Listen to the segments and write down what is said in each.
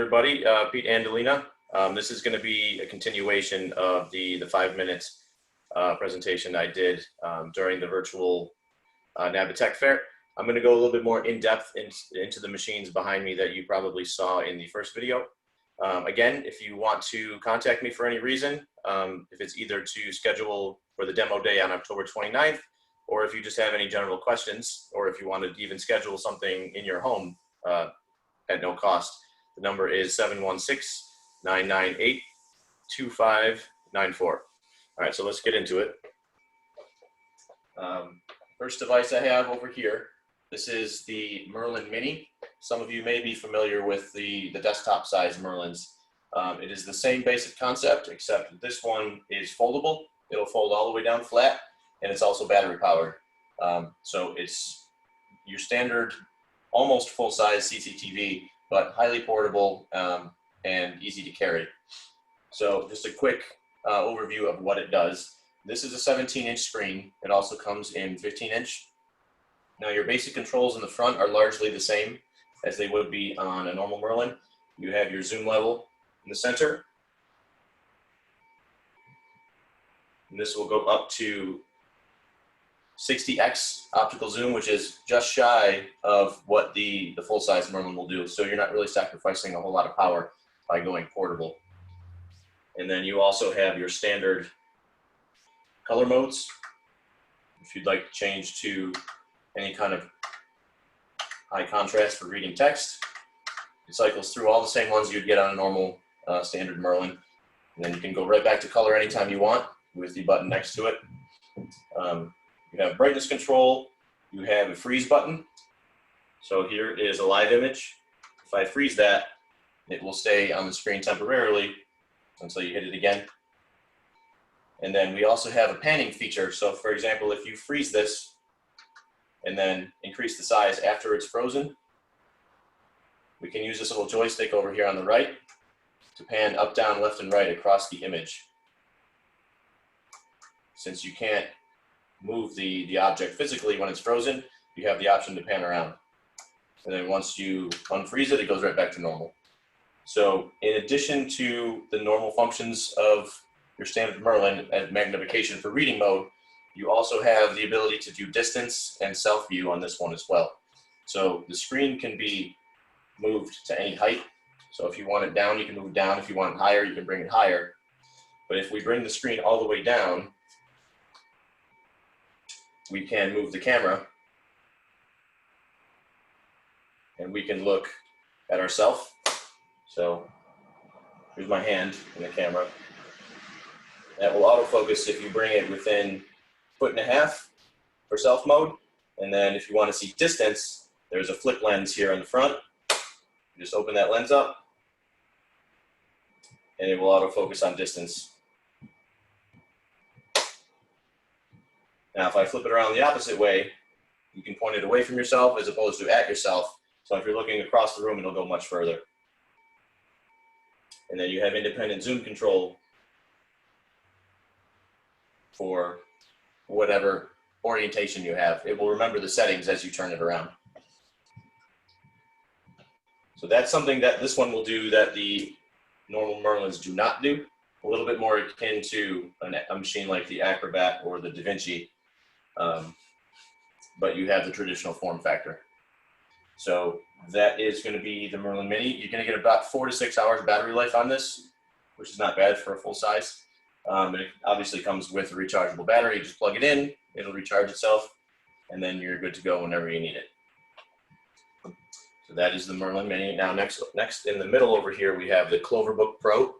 Everybody, Pete Andolina. This is going to be a continuation of the 5-minute presentation I did during the virtual Navitech Fair. I'm going to go a little bit more in depth into the machines behind me that you probably saw in the first video. Again, if you want to contact me for any reason, if it's either to schedule for the demo day on October 29th, or if you just have any general questions, or if you want to even schedule something in your home at no cost, the number is 716-998-2594. All right, so let's get into it. First device I have over here, this is the Merlin Mini. Some of you may be familiar with the desktop size Merlins. It is the same basic concept, except this one is foldable. It'll fold all the way down flat, and it's also battery powered. So it's your standard, almost full-size CCTV, but highly portable and easy to carry. So just a quick overview of what it does. This is a 17-inch screen. It also comes in 15-inch. Now your basic controls in the front are largely the same as they would be on a normal Merlin. You have your zoom level in the center. And this will go up to 60x optical zoom, which is just shy of what the full-size Merlin will do. So you're not really sacrificing a whole lot of power by going portable. And then you also have your standard color modes. If you'd like to change to any kind of high contrast for reading text, it cycles through all the same ones you'd get on a normal standard Merlin. And then you can go right back to color anytime you want with the button next to it. You have brightness control, you have a freeze button. So here is a live image. If I freeze that, it will stay on the screen temporarily until you hit it again. And then we also have a panning feature. So for example, if you freeze this and then increase the size after it's frozen, we can use this little joystick over here on the right to pan up, down, left, and right across the image. Since you can't move the object physically when it's frozen, you have the option to pan around. And then once you unfreeze it, it goes right back to normal. So in addition to the normal functions of your standard Merlin and magnification for reading mode, you also have the ability to do distance and self view on this one as well. So the screen can be moved to any height. So if you want it down, you can move it down. If you want it higher, you can bring it higher. But if we bring the screen all the way down, we can move the camera and we can look at ourselves. So here's my hand in the camera. That will autofocus if you bring it within 1.5 feet for self mode. And then if you want to see distance, there's a flip lens here on the front. You just open that lens up and it will autofocus on distance. Now, if I flip it around the opposite way, you can point it away from yourself as opposed to at yourself. So if you're looking across the room, it'll go much further. And then you have independent zoom control for whatever orientation you have. It will remember the settings as you turn it around. So that's something that this one will do that the normal Merlins do not do. A little bit more akin to a machine like the Acrobat or the Da Vinci. But you have the traditional form factor. So that is going to be the Merlin Mini. You're going to get about 4 to 6 hours battery life on this, which is not bad for a full size. It obviously comes with a rechargeable battery. You just plug it in, it'll recharge itself, and then you're good to go whenever you need it. So that is the Merlin Mini. Now next in the middle over here, we have the Cloverbook Pro.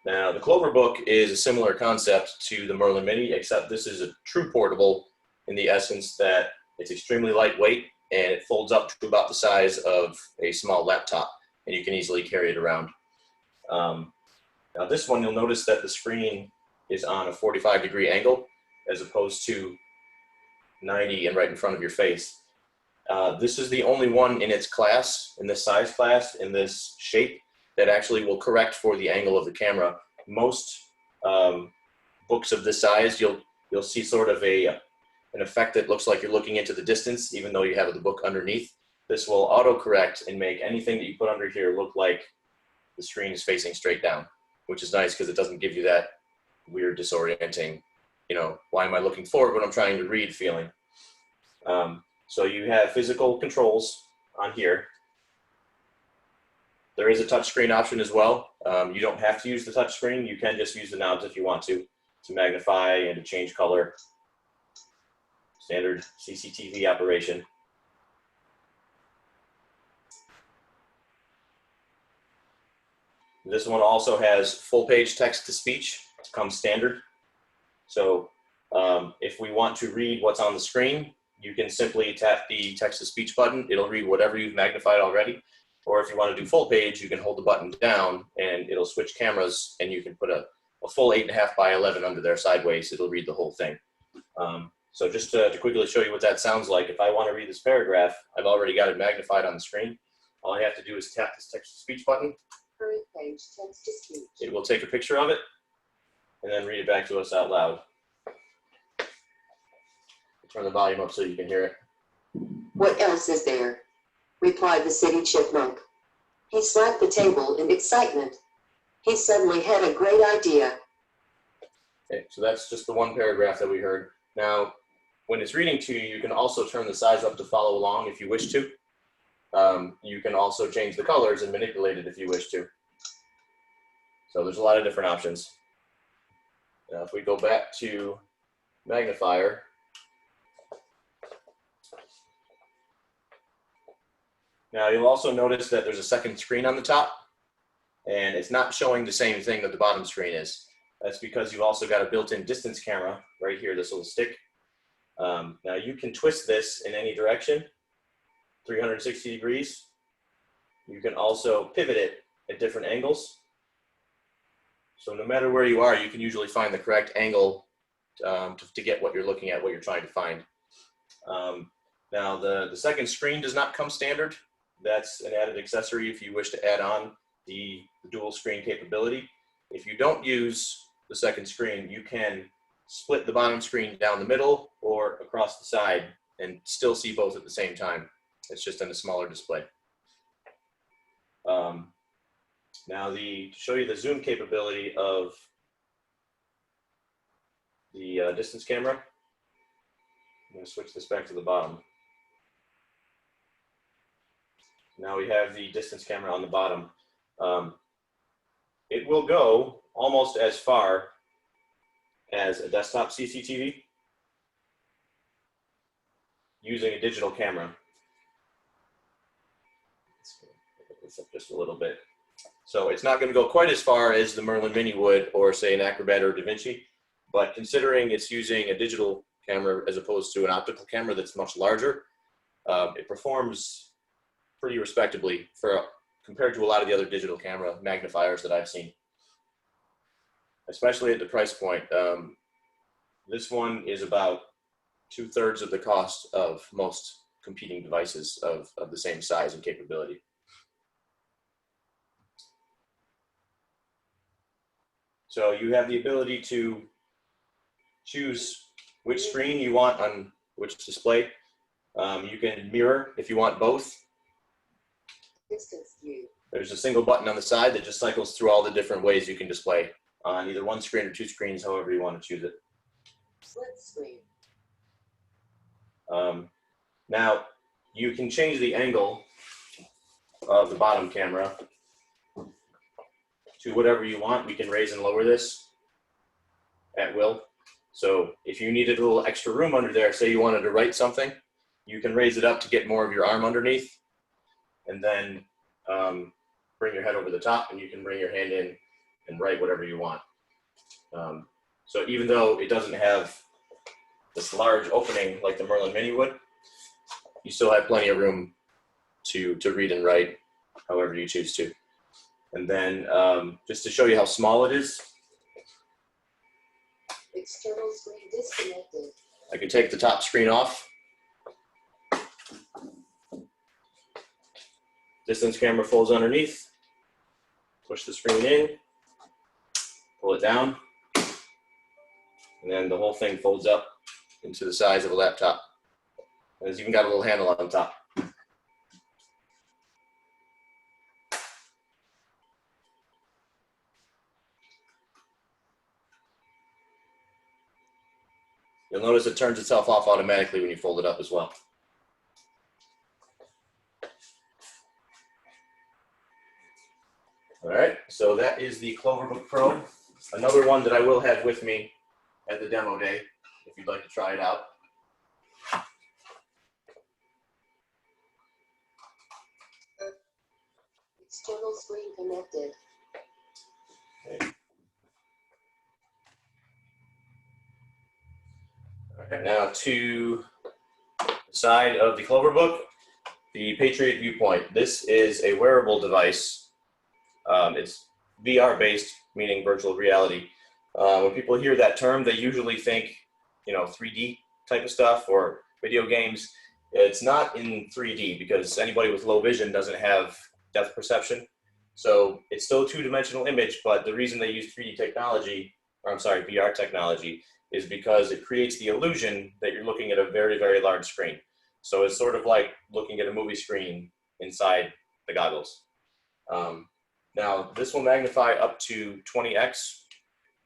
Now, the Cloverbook is a similar concept to the Merlin Mini, except this is a true portable in the essence that it's extremely lightweight and it folds up to about the size of a small laptop, and you can easily carry it around. Now, this one, you'll notice that the screen is on a 45-degree angle as opposed to 90 and right in front of your face. This is the only one in its class, in this size class, in this shape, that actually will correct for the angle of the camera. Most books of this size, you'll see sort of an effect that looks like you're looking into the distance, even though you have the book underneath. this will autocorrect and make anything that you put under here look like the screen is facing straight down, which is nice because it doesn't give you that weird disorienting, you know, why am I looking forward when I'm trying to read feeling. So you have physical controls on here. There is a touchscreen option as well. You don't have to use the touchscreen. You can just use the knobs if you want to magnify and to change color. Standard CCTV operation. This one also has full page text to speech. It comes standard. So if we want to read what's on the screen, you can simply tap the text to speech button. It'll read whatever you've magnified already. Or if you want to do full page, you can hold the button down and it'll switch cameras and you can put a full 8.5 by 11 under there sideways. It'll read the whole thing. So just to quickly show you what that sounds like, if I want to read this paragraph, I've already got it magnified on the screen. All I have to do is tap this text to speech button. Current page, text to speech. It will take a picture of it and then read it back to us out loud. Turn the volume up so you can hear it. What else is there? Replied the city chipmunk. He slapped the table in excitement. He suddenly had a great idea. Okay, so that's just the one paragraph that we heard. Now, when it's reading to you, you can also turn the size up to follow along if you wish to. You can also change the colors and manipulate it if you wish to. So there's a lot of different options. Now, if we go back to magnifier, now you'll also notice that there's a second screen on the top, and it's not showing the same thing that the bottom screen is. That's because you've also got a built-in distance camera right here, this little stick. Now you can twist this in any direction, 360 degrees. You can also pivot it at different angles. So no matter where you are, you can usually find the correct angle to get what you're looking at, what you're trying to find. Now the second screen does not come standard. That's an added accessory if you wish to add on the dual screen capability. If you don't use the second screen, you can split the bottom screen down the middle or across the side and still see both at the same time. It's just in a smaller display. Now to show you the zoom capability of the distance camera, I'm going to switch this back to the bottom. Now we have the distance camera on the bottom. It will go almost as far as a desktop CCTV using a digital camera. Let's get this up just a little bit. So it's not going to go quite as far as the Merlin Mini would, or say an Acrobat or DaVinci, but considering it's using a digital camera as opposed to an optical camera that's much larger, it performs pretty respectably compared to a lot of the other digital camera magnifiers that I've seen, especially at the price point. This one is about 2/3 of the cost of most competing devices of the same size and capability. So you have the ability to choose which screen you want on which display. You can mirror if you want both. Distance view. There's a single button on the side that just cycles through all the different ways you can display on either one screen or two screens, however you want to choose it. Split screen. Now, you can change the angle of the bottom camera to whatever you want. We can raise and lower this at will. So if you needed a little extra room under there, say you wanted to write something, you can raise it up to get more of your arm underneath, and then bring your head over the top, and you can bring your hand in and write whatever you want. So even though it doesn't have this large opening like the Merlin Mini would, you still have plenty of room to read and write however you choose to. And then just to show you how small it is, External screen disconnected. I can take the top screen off. Distance camera folds underneath. Push the screen in, pull it down, and then the whole thing folds up into the size of a laptop. And it's even got a little handle on top. You'll notice it turns itself off automatically when you fold it up as well. All right, so that is the Cloverbook Pro. Another one that I will have with me at the demo day, if you'd like to try it out. External screen connected. Okay. All right, now to the side of the Cloverbook, the Patriot Viewpoint. This is a wearable device. It's VR based, meaning virtual reality. When people hear that term, they usually think, 3D type of stuff or video games. It's not in 3D because anybody with low vision doesn't have depth perception. So it's still a two-dimensional image, but the reason they use 3D technology, or I'm sorry, VR technology, is because it creates the illusion that you're looking at a very, very large screen. So it's sort of like looking at a movie screen inside the goggles. Now, this will magnify up to 20x,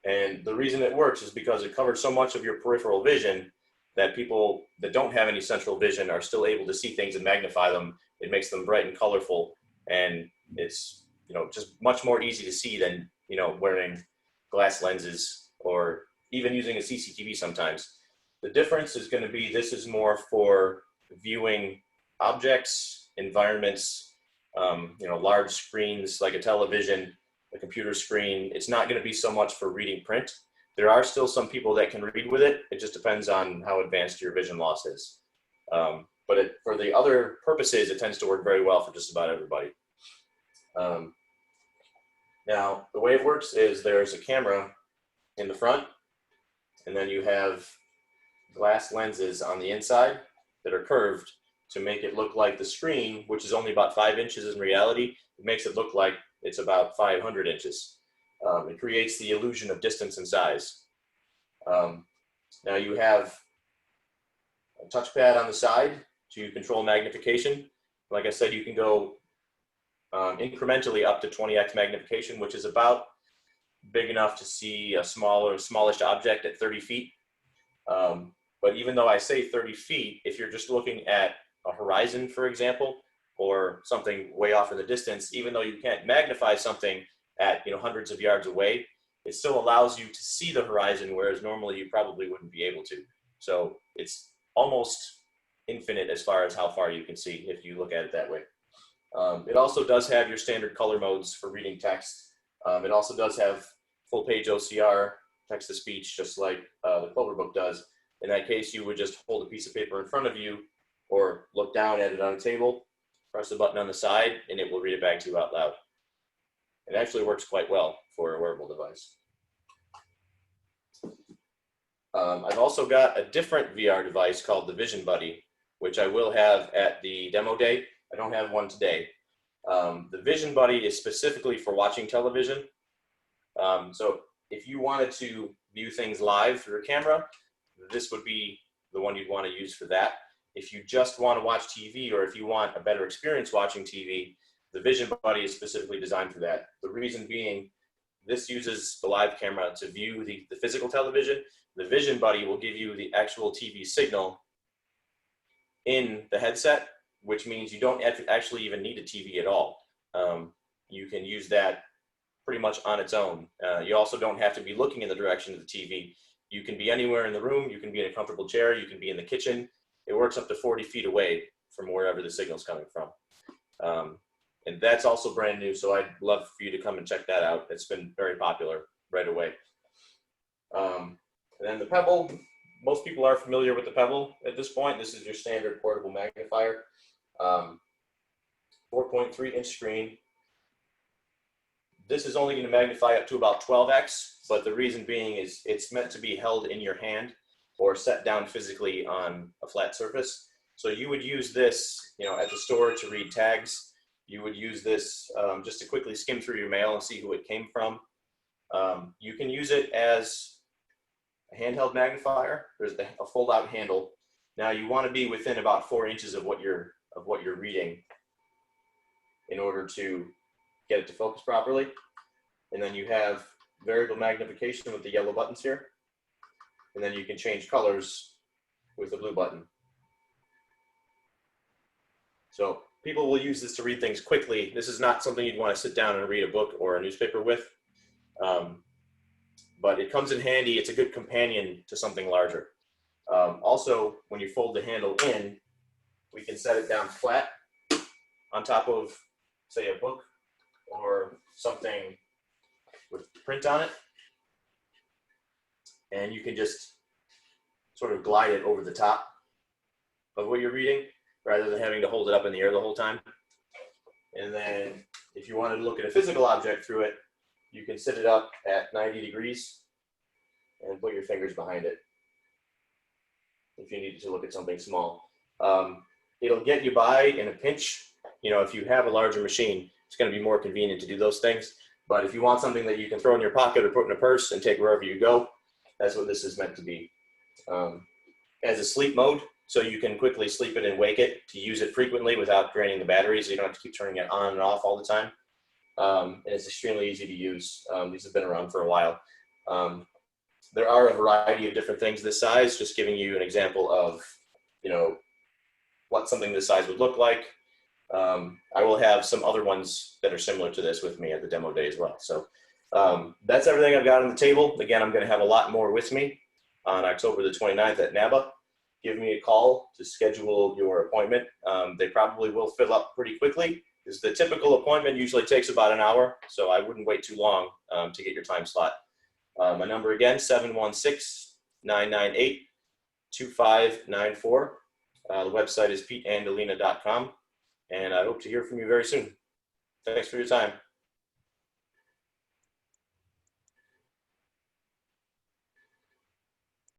and the reason it works is because it covers so much of your peripheral vision that people that don't have any central vision are still able to see things and magnify them. It makes them bright and colorful, and it's just much more easy to see than wearing glass lenses or even using a CCTV sometimes. The difference is going to be this is more for viewing objects, environments, large screens like a television, a computer screen. It's not going to be so much for reading print. There are still some people that can read with it. It just depends on how advanced your vision loss is. But for the other purposes, it tends to work very well for just about everybody. Now, the way it works is there's a camera in the front, and then you have glass lenses on the inside that are curved to make it look like the screen, which is only about 5 inches in reality. It makes it look like it's about 500 inches. It creates the illusion of distance and size. Now you have a touchpad on the side to control magnification. Like I said, you can go incrementally up to 20x magnification, which is about big enough to see a smallish object at 30 feet. But even though I say 30 feet, if you're just looking at a horizon, for example, or something way off in the distance, even though you can't magnify something at hundreds of yards away, it still allows you to see the horizon, whereas normally you probably wouldn't be able to. So it's almost infinite as far as how far you can see if you look at it that way. It also does have your standard color modes for reading text. It also does have full page OCR, text to speech, just like the Cloverbook does. In that case, you would just hold a piece of paper in front of you or look down at it on a table, press the button on the side, and it will read it back to you out loud. It actually works quite well for a wearable device. I've also got a different VR device called the Vision Buddy, which I will have at the demo day. I don't have one today. The Vision Buddy is specifically for watching television. So if you wanted to view things live through a camera, this would be the one you'd want to use for that. If you just want to watch TV, or if you want a better experience watching TV, the Vision Buddy is specifically designed for that. The reason being, this uses the live camera to view the physical television. The Vision Buddy will give you the actual TV signal in the headset, which means you don't actually even need a TV at all. You can use that pretty much on its own. You also don't have to be looking in the direction of the TV. You can be anywhere in the room. You can be in a comfortable chair. You can be in the kitchen. It works up to 40 feet away from wherever the signal's coming from. And that's also brand new, so I'd love for you to come and check that out. It's been very popular right away. And then the Pebble, most people are familiar with the Pebble at this point. This is your standard portable magnifier. 4.3-inch screen. This is only going to magnify up to about 12x, but the reason being is it's meant to be held in your hand or set down physically on a flat surface. So you would use this, at the store to read tags. You would use this just to quickly skim through your mail and see who it came from. You can use it as a handheld magnifier. There's a fold-out handle. Now you want to be within about 4 inches of what you're reading in order to get it to focus properly. And then you have variable magnification with the yellow buttons here. and then you can change colors with the blue button. So people will use this to read things quickly. This is not something you'd want to sit down and read a book or a newspaper with, but it comes in handy. It's a good companion to something larger. Also, when you fold the handle in, we can set it down flat on top of, say, a book or something with print on it, and you can just sort of glide it over the top of what you're reading rather than having to hold it up in the air the whole time. And then if you wanted to look at a physical object through it, you can sit it up at 90 degrees and put your fingers behind it if you need to look at something small. It'll get you by in a pinch. You know, if you have a larger machine, it's going to be more convenient to do those things. But if you want something that you can throw in your pocket or put in a purse and take wherever you go, that's what this is meant to be. As a sleep mode, so you can quickly sleep it and wake it to use it frequently without draining the battery, so you don't have to keep turning it on and off all the time. And it's extremely easy to use. These have been around for a while. There are a variety of different things this size, just giving you an example of, you know, what something this size would look like. I will have some other ones that are similar to this with me at the demo day as well. So that's everything I've got on the table. Again, I'm going to have a lot more with me on October the 29th at NABA. Give me a call to schedule your appointment. They probably will fill up pretty quickly, because the typical appointment usually takes about an hour, so I wouldn't wait too long to get your time slot. My number again, 716-998-2594. The website is peteandolina.com, and I hope to hear from you very soon. Thanks for your time.